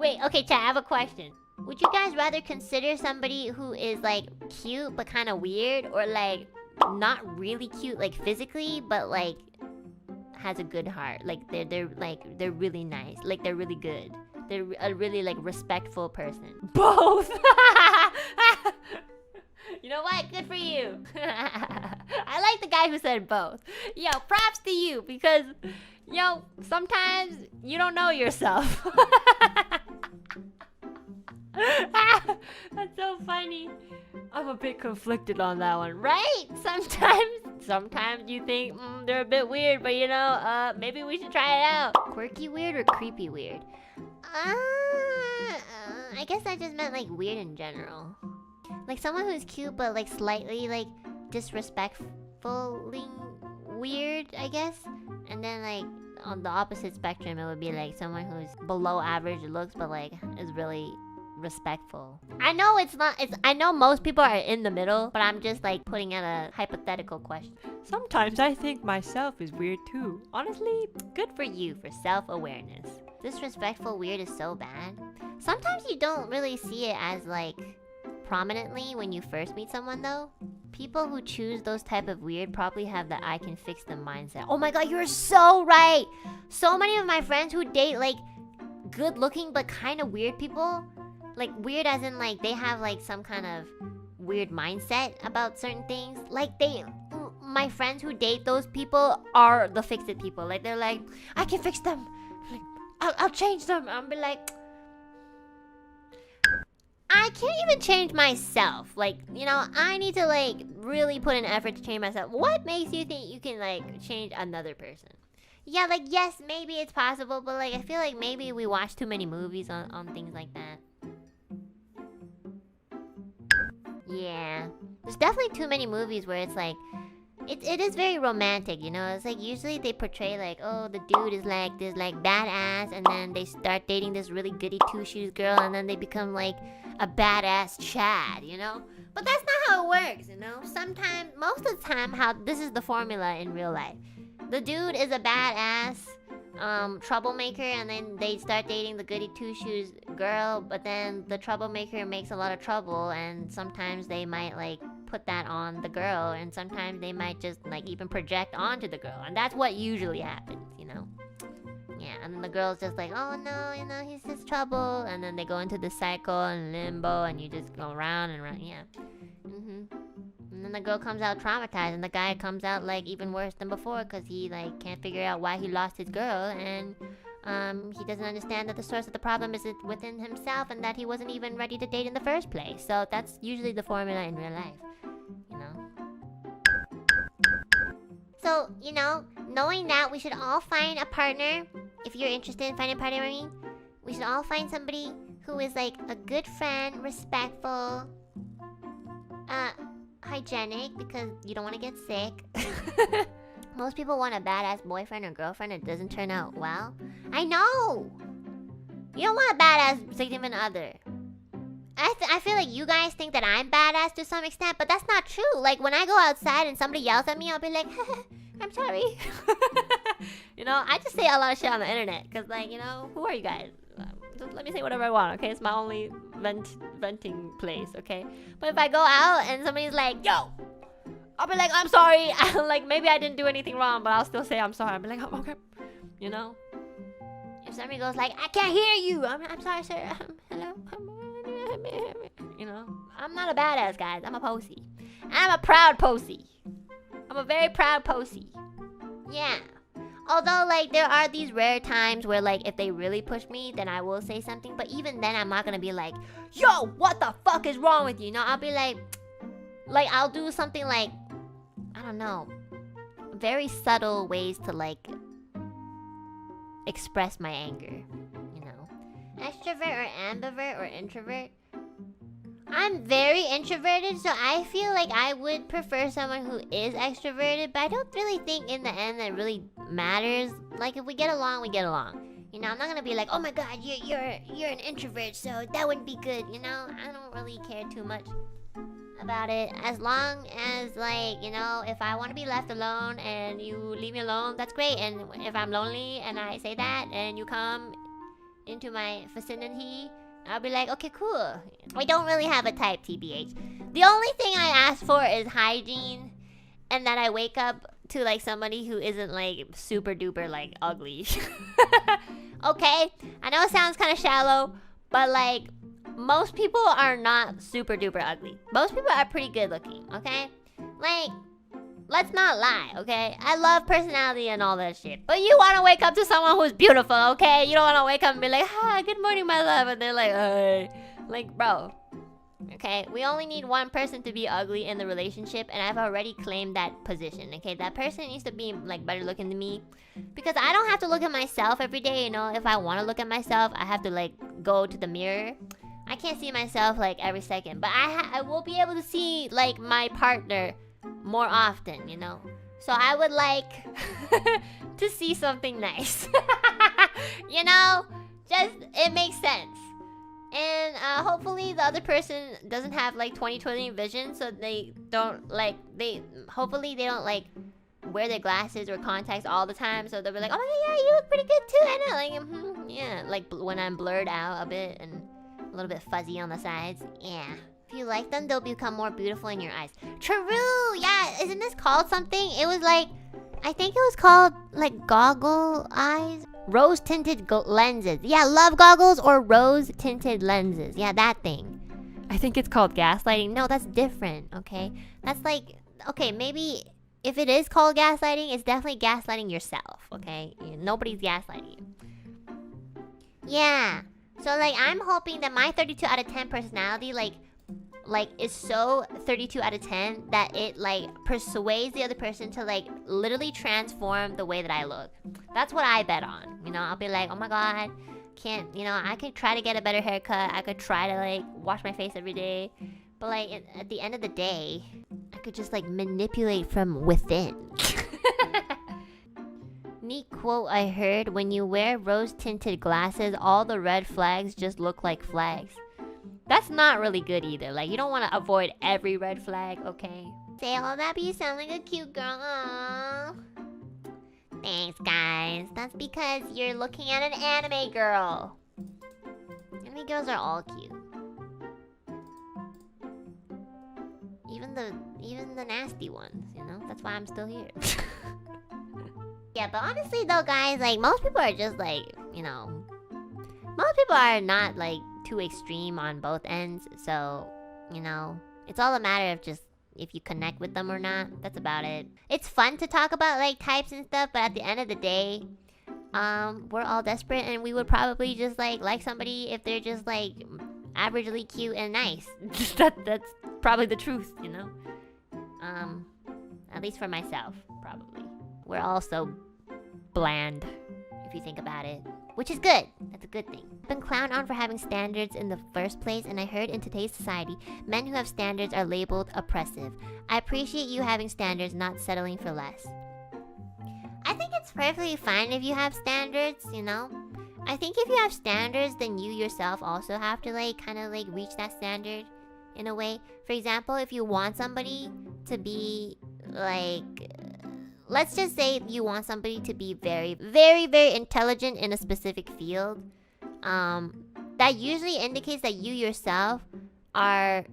Wait, okay, chat, I have a question. Would you guys rather consider somebody who is like cute but kind of weird, or like not really cute like physically but like has a good heart? Like they're really nice, like they're really good, they're a really like respectful person? Both. You know what? Good for you. I like the guy who said both. Yo, props to you, because yo, sometimes you don't know yourself. That's so funny. I'm a bit conflicted on that one, right? Sometimes you think they're a bit weird, but you know, maybe we should try it out. Quirky weird or creepy weird? I guess I just meant like weird in general. Like someone who's cute but like slightly like disrespectfully weird, I guess. And then like on the opposite spectrum, it would be like someone who's below average looks but like is really respectful. I know I know most people are in the middle, but I'm just like putting out a hypothetical question. Sometimes I think myself is weird too. Honestly, good for you for self-awareness. Disrespectful weird is so bad. Sometimes you don't really see it as like prominently when you first meet someone though. People who choose those type of weird probably have the I can fix them mindset. Oh my god, you're so right! So many of my friends who date like good looking but kind of weird people, like weird as in like they have like some kind of weird mindset about certain things. Like my friends who date those people are the fix-it people. Like they're like, I can fix them. Like, I'll change them. I'll be like, I can't even change myself. Like, you know, I need to like really put an effort to change myself. What makes you think you can like change another person? Yeah, like yes, maybe it's possible, but like I feel like maybe we watch too many movies on things like that. Yeah, there's definitely too many movies where it's like it is very romantic, you know. It's like usually they portray like, oh, the dude is like this like badass, and then they start dating this really goody two-shoes girl, and then they become like a badass Chad, you know. But that's not how it works, you know. Sometimes, most of the time, how this is the formula in real life. The dude is a badass troublemaker, and then they start dating the goody two-shoes girl, but then the troublemaker makes a lot of trouble, and sometimes they might like put that on the girl, and sometimes they might just like even project onto the girl, and that's what usually happens, you know. Yeah, and then the girl's just like, oh no, you know, he's just trouble, and then they go into the cycle and limbo, and you just go round and round. Yeah. And then the girl comes out traumatized, and the guy comes out like even worse than before, because he like can't figure out why he lost his girl, and he doesn't understand that the source of the problem is within himself, and that he wasn't even ready to date in the first place. So that's usually the formula in real life, you know. So, you know, knowing that, we should all find a partner. If you're interested in finding a partner, I mean, we should all find somebody who is like a good friend, respectful, hygienic, because you don't want to get sick. Most people want a badass boyfriend or girlfriend, and it doesn't turn out well. I know! You don't want a badass significant other. I feel like you guys think that I'm badass to some extent, but that's not true. Like, when I go outside and somebody yells at me, I'll be like, I'm sorry. You know, I just say a lot of shit on the internet, because, like, you know, who are you guys? Just let me say whatever I want, okay? It's my only venting place, okay? But if I go out and somebody's like, yo, I'll be like, I'm sorry. Like, maybe I didn't do anything wrong, but I'll still say I'm sorry. I'll be like, oh, okay. You know? If somebody goes like, I can't hear you. I'm sorry, sir. Hello? You know? I'm not a badass, guys. I'm a posy. I'm a proud posy. I'm a very proud posy. Yeah. Although, like, there are these rare times where, like, if they really push me, then I will say something. But even then, I'm not gonna be like, yo, what the fuck is wrong with you? You know, I'll be like, I'll do something like, I don't know, very subtle ways to, like, express my anger, you know. Extrovert or ambivert or introvert? I'm very introverted, so I feel like I would prefer someone who is extroverted, but I don't really think in the end that really matters. Like, if we get along, we get along. You know, I'm not gonna be like, oh my god, you're an introvert, so that wouldn't be good, you know? I don't really care too much about it. As long as, like, you know, if I want to be left alone and you leave me alone, that's great. And if I'm lonely and I say that and you come into my vicinity, I'll be like, okay, cool. I don't really have a type, TBH. The only thing I ask for is hygiene, and that I wake up to like somebody who isn't like super duper like ugly. Okay, I know it sounds kind of shallow, but like most people are not super duper ugly. Most people are pretty good looking, okay? Like, let's not lie, okay? I love personality and all that shit. But you want to wake up to someone who's beautiful, okay? You don't want to wake up and be like, hi, good morning, my love. And they're like, hey. Like, bro. Okay? We only need one person to be ugly in the relationship. And I've already claimed that position, okay? That person needs to be, like, better looking than me. Because I don't have to look at myself every day, you know? If I want to look at myself, I have to, like, go to the mirror. I can't see myself, like, every second. But I will be able to see, like, my partner more often, you know. So I would like to see something nice. You know, just it makes sense. And hopefully the other person doesn't have like 20/20 vision, so they don't like hopefully they don't like wear their glasses or contacts all the time, so they'll be like, oh my god, yeah, you look pretty good too, Enna. Like yeah, like when I'm blurred out a bit and a little bit fuzzy on the sides. Yeah. If you like them, they'll become more beautiful in your eyes. True! Yeah, isn't this called something? It was like, I think it was called like goggle eyes? Rose-tinted lenses. Yeah, love goggles or rose-tinted lenses. Yeah, that thing. I think it's called gaslighting. No, that's different, okay? That's like, okay, maybe if it is called gaslighting, it's definitely gaslighting yourself, okay? Nobody's gaslighting you. Yeah. So like, I'm hoping that my 32 out of 10 personality, like is so 32 out of 10 that it like persuades the other person to like literally transform the way that I look. That's what I bet on. You know, I'll be like, oh my god, I could try to get a better haircut. I could try to like wash my face every day. But like at the end of the day, I could just like manipulate from within. Neat quote I heard: when you wear rose-tinted glasses, all the red flags just look like flags. That's not really good either. Like, you don't want to avoid every red flag, okay? Say all that, but you sound like a cute girl. Aww. Thanks, guys. That's because you're looking at an anime girl. Anime girls are all cute. Even the nasty ones, you know? That's why I'm still here. Yeah, but honestly though, guys, like, most people are just like, you know... Most people are not, like, too extreme on both ends, so, you know, it's all a matter of just if you connect with them or not. That's about it. It's fun to talk about like types and stuff, but at the end of the day, we're all desperate, and we would probably just like somebody if they're just like averagely cute and nice. That's probably the truth, you know. At least for myself, probably. We're all so bland if you think about it. Which is good. That's a good thing. I've been clowned on for having standards in the first place, and I heard in today's society, men who have standards are labeled oppressive. I appreciate you having standards, not settling for less. I think it's perfectly fine if you have standards, you know? I think if you have standards, then you yourself also have to like kind of like reach that standard in a way. For example, if you want somebody to be like... Let's just say you want somebody to be very, very, very intelligent in a specific field. That usually indicates that you yourself are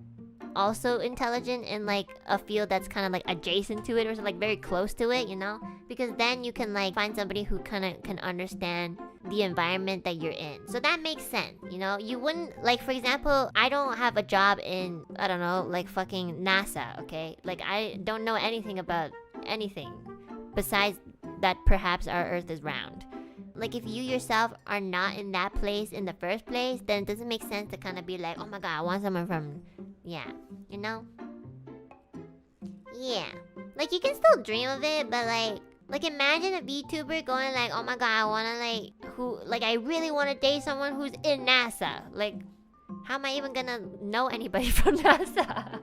also intelligent in like a field that's kind of like adjacent to it or like very close to it, you know? Because then you can like find somebody who kind of can understand the environment that you're in. So that makes sense, you know? You wouldn't, like, for example, I don't have a job in, I don't know, like fucking NASA, okay? Like, I don't know anything about anything besides that perhaps our Earth is round. Like, if you yourself are not in that place in the first place, then it doesn't make sense to kind of be like, oh my god, I want someone from... Yeah, you know? Yeah. Like, you can still dream of it, but like imagine a VTuber going like, oh my god, I wanna I really wanna date someone who's in NASA. Like, how am I even gonna know anybody from NASA?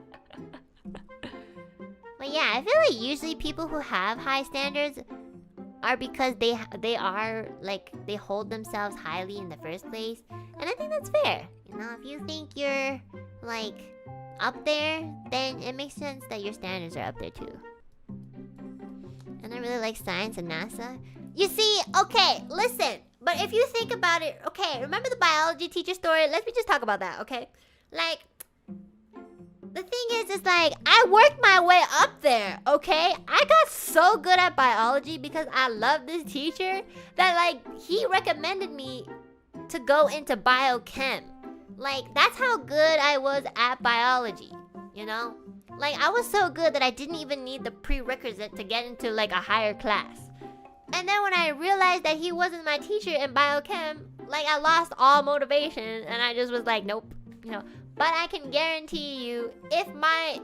But yeah, I feel like usually people who have high standards are because they are like, they hold themselves highly in the first place. And I think that's fair. You know, if you think you're like up there, then it makes sense that your standards are up there too. And I really like science and NASA. You see, okay, listen, But if you think about it, okay, remember the biology teacher story? Let me just talk about that, okay? Like, the thing is like, I worked my way up there, okay? I got so good at biology because I love this teacher that, like, he recommended me to go into biochem. Like, that's how good I was at biology, you know? Like, I was so good that I didn't even need the prerequisite to get into, like, a higher class. And then when I realized that he wasn't my teacher in biochem, like, I lost all motivation and I just was like, nope, you know? But I can guarantee you, if my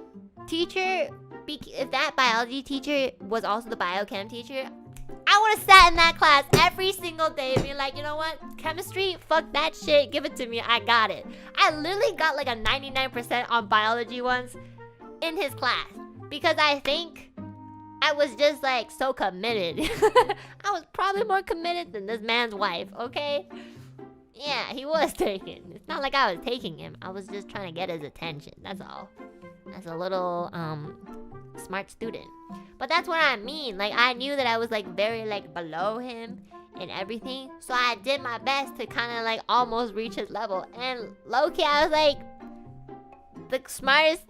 teacher, if that biology teacher was also the biochem teacher, I would have sat in that class every single day and be like, you know what? Chemistry? Fuck that shit. Give it to me. I got it. I literally got like a 99% on biology once in his class. Because I think I was just like so committed. I was probably more committed than this man's wife, okay? Yeah, he was taken. It's not like I was taking him. I was just trying to get his attention. That's all. That's a little smart student. But that's what I mean. Like, I knew that I was like very like below him and everything. So I did my best to kind of like almost reach his level. And low-key, I was like the smartest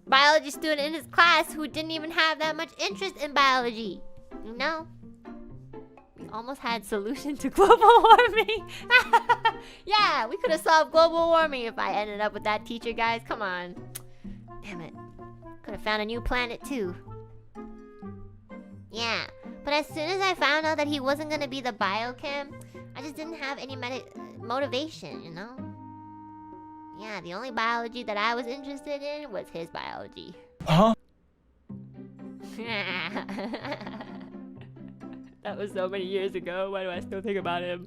biology student in his class who didn't even have that much interest in biology. You know? We almost had solution to global warming. Yeah, we could have solved global warming if I ended up with that teacher, guys. Come on. Damn it. Could have found a new planet too. Yeah, but as soon as I found out that he wasn't gonna be the biochem, I just didn't have any motivation, you know? Yeah, the only biology that I was interested in was his biology. Huh? That was so many years ago. Why do I still think about him?